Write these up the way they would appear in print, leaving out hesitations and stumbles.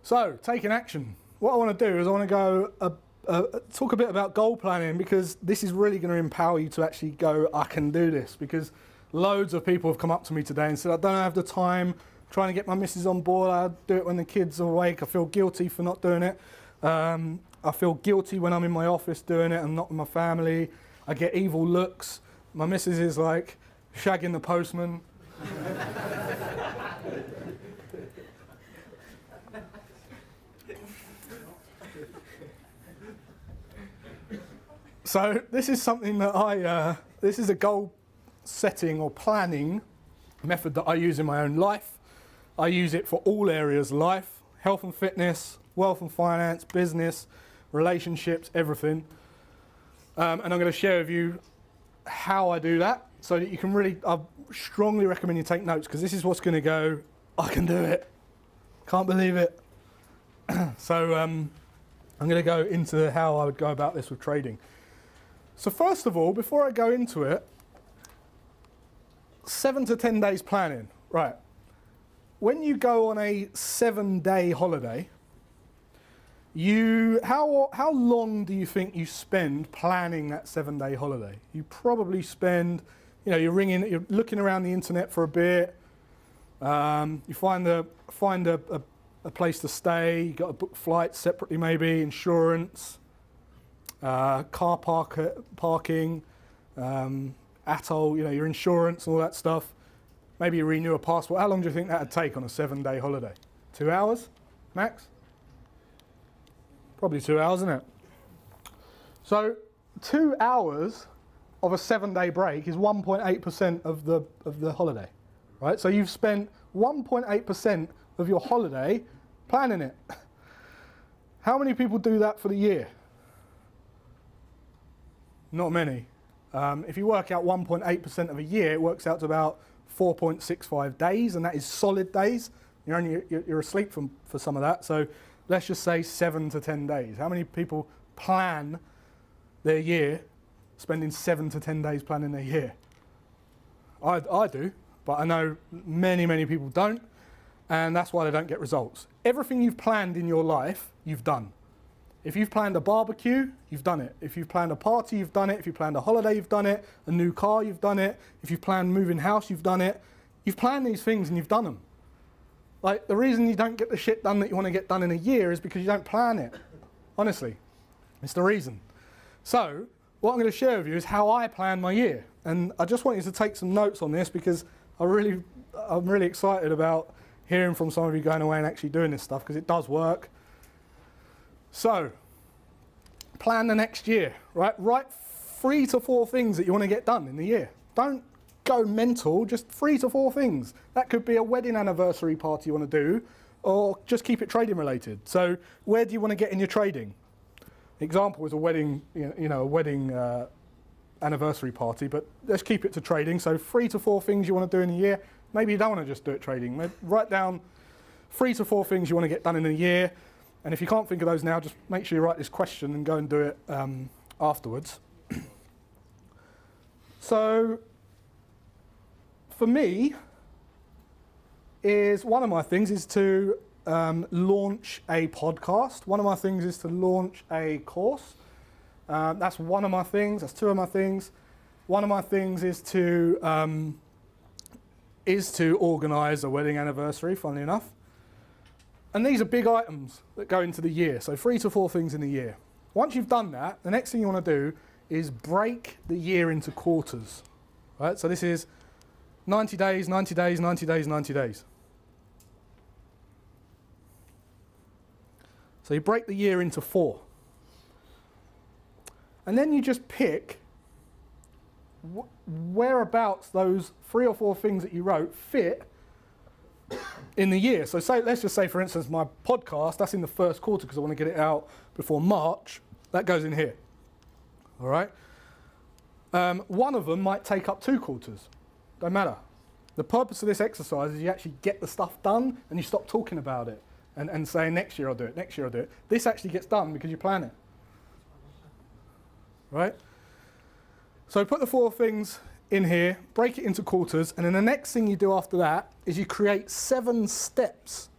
So, taking action. What I want to do is I want to go talk a bit about goal planning, because this is really going to empower you to actually go, I can do this. Because loads of people have come up to me today and said, I don't have the time, trying to get my missus on board, I do it when the kids are awake, I feel guilty for not doing it. I feel guilty when I'm in my office doing it and not with my family. I get evil looks. My missus is like shagging the postman. So this is something that this is a goal setting or planning method that I use in my own life. I use it for all areas of life: health and fitness, wealth and finance, business, relationships, everything. And I'm going to share with you how I do that, so that you can really, I strongly recommend you take notes, because this is what's going to go, I can do it. Can't believe it. So I'm going to go into how I would go about this with trading. So first of all, before I go into it, 7 to 10 days planning. Right. When you go on a 7-day holiday, how long do you think you spend planning that 7-day holiday? You probably spend, you're looking around the internet for a bit. You find a place to stay. You got to book flights separately, maybe insurance, car parking, ATOL, your insurance, all that stuff. Maybe you renew a passport. How long do you think that would take on a 7-day holiday? 2 hours, max? Probably 2 hours, isn't it? So 2 hours of a 7-day break is 1.8% of the holiday, right? So you've spent 1.8% of your holiday planning it. How many people do that for the year? Not many. If you work out 1.8% of a year, it works out to about 4.65 days, and that is solid days. You're asleep for some of that. So let's just say 7 to 10 days. How many people plan their year, spending 7 to 10 days planning their year? I do, but I know many people don't, and that's why they don't get results. Everything you've planned in your life, you've done. If you've planned a barbecue, you've done it. If you've planned a party, you've done it. If you've planned a holiday, you've done it. A new car, you've done it. If you've planned moving house, you've done it. You've planned these things and you've done them. Like, the reason you don't get the shit done that you want to get done in a year is because you don't plan it. Honestly, it's the reason. So what I'm going to share with you is how I plan my year. And I just want you to take some notes on this, because I'm really excited about hearing from some of you going away and actually doing this stuff, because it does work. So, plan the next year, right? Write 3 to 4 things that you want to get done in the year. Don't go mental, just 3 to 4 things. That could be a wedding anniversary party you want to do, or just keep it trading related. So, where do you want to get in your trading? Example is a wedding, a wedding anniversary party, but let's keep it to trading. So 3 to 4 things you want to do in a year. Maybe you don't want to just do it trading. Maybe write down 3 to 4 things you want to get done in a year. And if you can't think of those now, just make sure you write this question and go and do it afterwards. So, for me, one of my things is to launch a podcast. One of my things is to launch a course. That's one of my things. That's 2 of my things. One of my things is to organise a wedding anniversary, funnily enough. And these are big items that go into the year. So 3 to 4 things in the year. Once you've done that, the next thing you want to do is break the year into quarters. Right? So this is 90 days, 90 days, 90 days, 90 days. So you break the year into 4. And then you just pick whereabouts those 3 or 4 things that you wrote fit in the year. So let's just say, for instance, my podcast, that's in the first quarter because I want to get it out before March. That goes in here. All right? One of them might take up 2 quarters. Don't matter. The purpose of this exercise is you actually get the stuff done and you stop talking about it and saying, next year I'll do it, next year I'll do it. This actually gets done because you plan it. Right? So put the 4 things in here, break it into quarters, and then the next thing you do after that is you create 7 steps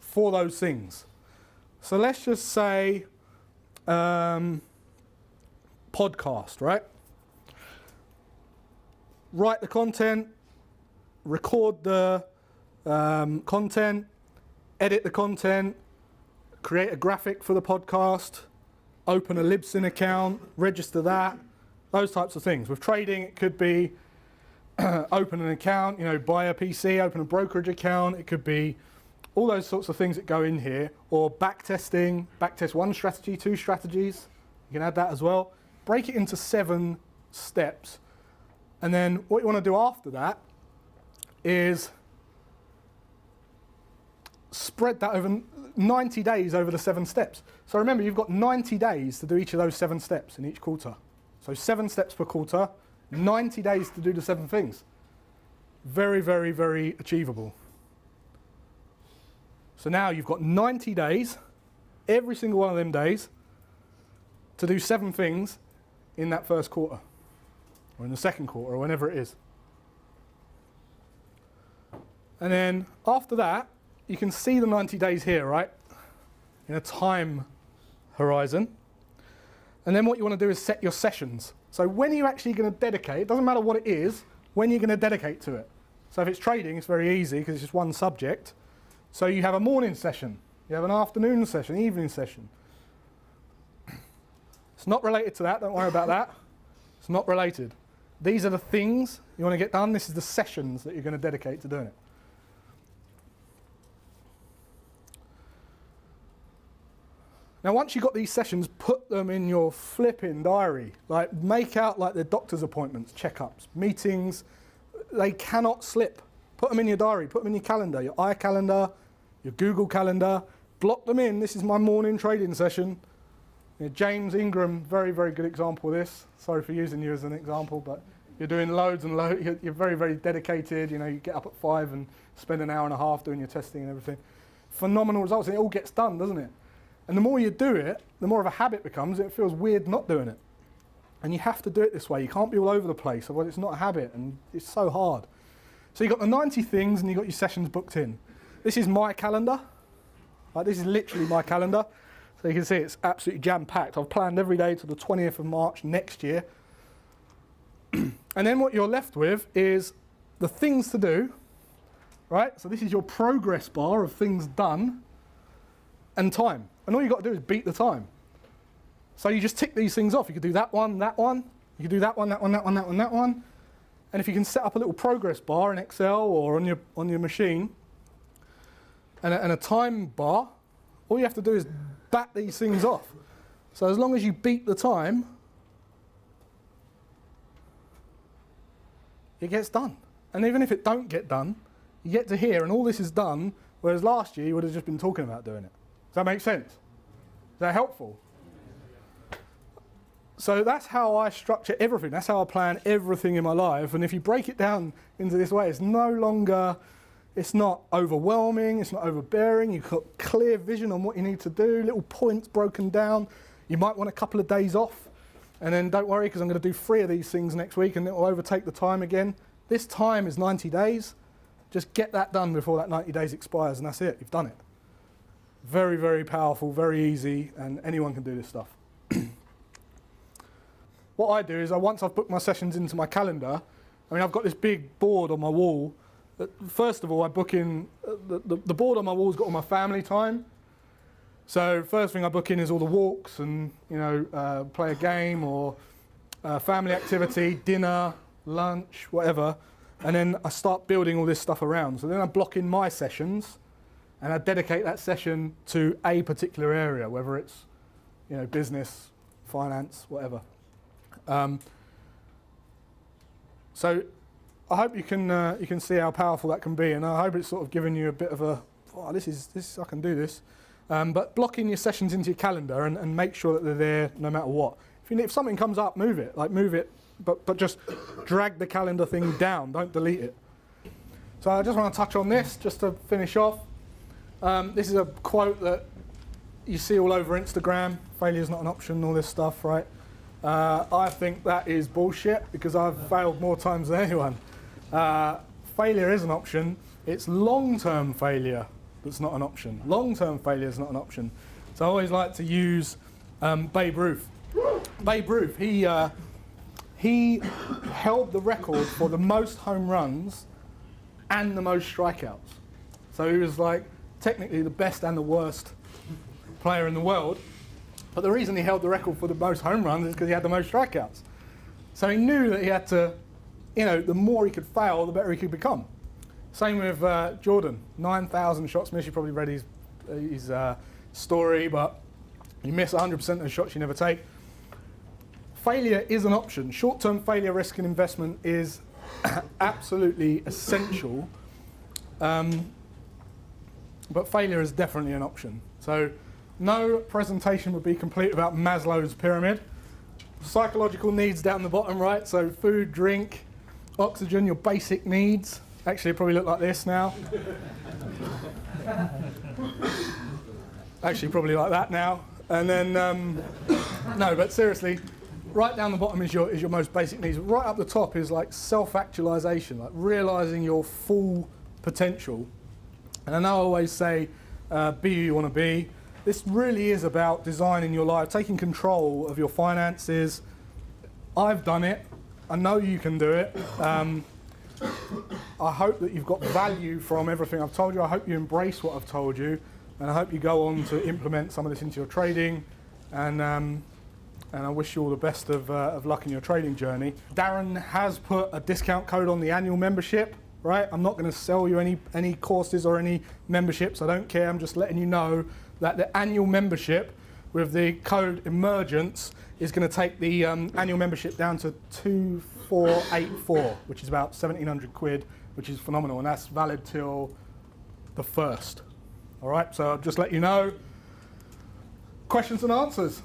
for those things. So let's just say podcast, right? Write the content, record the content, edit the content, create a graphic for the podcast, open a Libsyn account, register that, those types of things. With trading, it could be open an account, buy a PC, open a brokerage account. It could be all those sorts of things that go in here, or backtesting, backtest 1 strategy, 2 strategies. You can add that as well. Break it into 7 steps. And then what you want to do after that is spread that over 90 days over the 7 steps. So remember, you've got 90 days to do each of those 7 steps in each quarter. So 7 steps per quarter, 90 days to do the 7 things. Very, very, very achievable. So now you've got 90 days, every single one of them days, to do 7 things in that first quarter, or in the second quarter, or whenever it is. And then after that, you can see the 90 days here, right? In a time horizon. And then what you want to do is set your sessions. So when are you actually going to dedicate? It doesn't matter what it is, when you're going to dedicate to it. So if it's trading, it's very easy because it's just one subject. So you have a morning session, you have an afternoon session, evening session. It's not related to that, don't worry about that. It's not related. These are the things you want to get done. This is the sessions that you're going to dedicate to doing it. Now once you've got these sessions, put them in your flipping diary. Like make out like they're doctor's appointments, checkups, meetings. They cannot slip. Put them in your diary, put them in your calendar, your iCalendar, your Google Calendar. Block them in. This is my morning trading session. James Ingram, very, very good example of this. Sorry for using you as an example, but you're doing loads and loads. You're very, very dedicated. You get up at 5 and spend an hour and a half doing your testing and everything. Phenomenal results, and it all gets done, doesn't it? And the more you do it, the more of a habit it becomes. It feels weird not doing it. And you have to do it this way. You can't be all over the place, otherwise it's not a habit, and it's so hard. So you've got the 90 things, and you've got your sessions booked in. This is my calendar. This is literally my calendar. So you can see it's absolutely jam-packed. I've planned every day to the 20th of March next year. And then what you're left with is the things to do, right? So this is your progress bar of things done and time. And all you've got to do is beat the time. So you just tick these things off. You could do that one, that one. You could do that one, that one, that one, that one, that one. And if you can set up a little progress bar in Excel or on your machine and a time bar, all you have to do is bat these things off. So as long as you beat the time, it gets done. And even if it don't get done, you get to here and all this is done, whereas last year you would have just been talking about doing it. Does that make sense? Is that helpful? So that's how I structure everything. That's how I plan everything in my life. And if you break it down into this way, it's no longer, it's not overwhelming, it's not overbearing. You've got clear vision on what you need to do, little points broken down. You might want a couple of days off. And then don't worry, because I'm going to do 3 of these things next week and it will overtake the time again. This time is 90 days. Just get that done before that 90 days expires and that's it. You've done it. Very, very powerful, very easy, and anyone can do this stuff. What I do is, once I've booked my sessions into my calendar, I've got this big board on my wall. First of all, I book in, the board on my wall's got all my family time. So first thing I book in is all the walks and, play a game or family activity, dinner, lunch, whatever. And then I start building all this stuff around. So then I block in my sessions and I dedicate that session to a particular area, whether it's, business, finance, whatever. So I hope you can see how powerful that can be, and I hope it's sort of given you a bit of a, oh, this I can do this. But block in your sessions into your calendar and make sure that they're there no matter what. If something comes up, move it, but just drag the calendar thing down, don't delete it. So I just want to touch on this just to finish off. This is a quote that you see all over Instagram. Failure is not an option, all this stuff, right? I think that is bullshit because I've failed more times than anyone. Failure is an option. It's long-term failure that's not an option. Long-term failure is not an option. So I always like to use Babe Ruth. Babe Ruth, he held the record for the most home runs and the most strikeouts. So he was like technically the best and the worst player in the world. But the reason he held the record for the most home runs is because he had the most strikeouts. So he knew that he had to, you know, the more he could fail, the better he could become. Same with Jordan, 9,000 shots missed. You probably read his story, but you miss 100% of the shots you never take. Failure is an option. Short-term failure risk and investment is absolutely essential, but failure is definitely an option. So no presentation would be complete without Maslow's pyramid. Psychological needs down the bottom right, so food, drink, oxygen, your basic needs. Actually, it probably look like this now. Actually, probably like that now. And then, no, but seriously, right down the bottom is your most basic needs. Right up the top is like self-actualization, like realizing your full potential. And I know I always say, be who you want to be. This really is about designing your life, taking control of your finances. I've done it. I know you can do it. I hope that you've got value from everything I've told you. I hope you embrace what I've told you, and I hope you go on to implement some of this into your trading. And I wish you all the best of luck in your trading journey. Darren has put a discount code on the annual membership, right? I'm not going to sell you any courses or any memberships. I don't care. I'm just letting you know that the annual membership with the code Emergence is going to take the annual membership down to 2484, which is about 1,700 quid, which is phenomenal, and that's valid till the 1st. All right, so I'll just let you know. Questions and answers.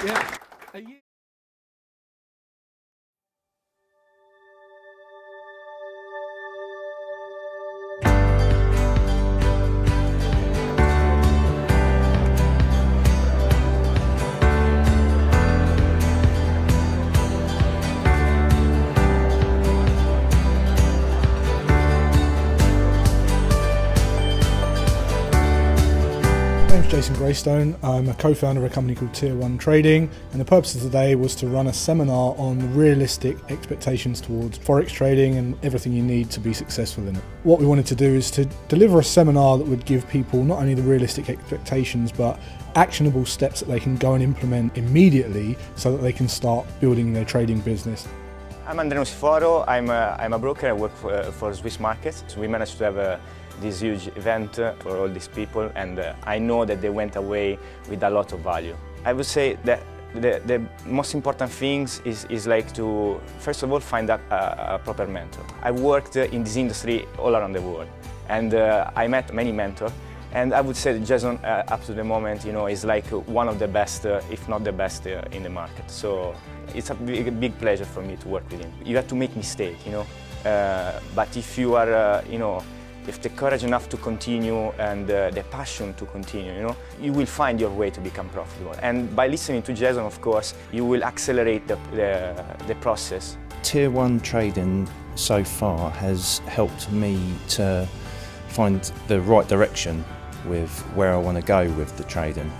Yeah. My name's Jason Graystone. I'm a co-founder of a company called Tier 1 Trading, and the purpose of today was to run a seminar on realistic expectations towards forex trading and everything you need to be successful in it. What we wanted to do is to deliver a seminar that would give people not only the realistic expectations but actionable steps that they can go and implement immediately so that they can start building their trading business. I'm Andrea Nociforo. I'm a broker. I work for Swiss markets. So we managed to have this huge event for all these people, and I know that they went away with a lot of value. I would say that the most important things is like to, first of all, find a proper mentor. I worked in this industry all around the world, and I met many mentors. And I would say that Jason, up to the moment, you know, is like one of the best, if not the best, in the market. So it's a big pleasure for me to work with him. You have to make mistakes, you know, but if you are, you know, if the courage enough to continue and the passion to continue, you know, you will find your way to become profitable. And by listening to Jason, of course, you will accelerate the process. Tier 1 trading so far has helped me to find the right direction with where I want to go with the trading.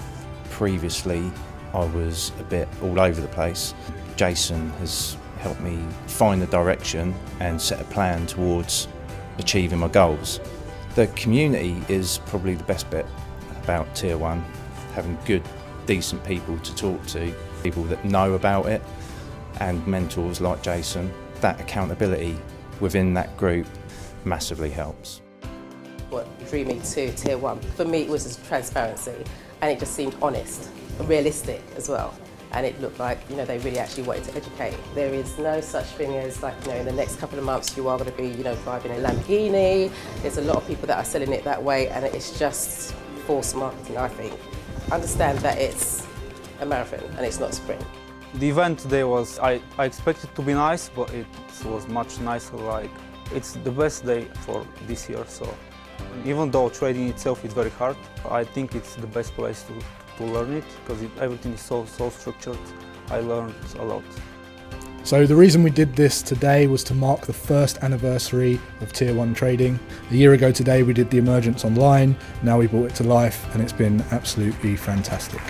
Previously, I was a bit all over the place. Jason has helped me find the direction and set a plan towards achieving my goals. The community is probably the best bit about Tier 1, having good, decent people to talk to, people that know about it, and mentors like Jason. That accountability within that group massively helps. What drew me to Tier 1, for me it was just transparency, and it just seemed honest and realistic as well. And it looked like, you know, they really actually wanted to educate. There is no such thing as, like, you know, in the next couple of months you are going to be, you know, driving a Lamborghini. There's a lot of people that are selling it that way, and it's just false marketing, I think. Understand that it's a marathon and it's not a sprint. The event today was, I expected it to be nice, but it was much nicer. Like, it's the best day for this year, so even though trading itself is very hard, I think it's the best place to learn it, because everything is so structured. I learned a lot. So the reason we did this today was to mark the first anniversary of Tier 1 trading. A year ago today we did the emergence online, now we brought it to life and it's been absolutely fantastic.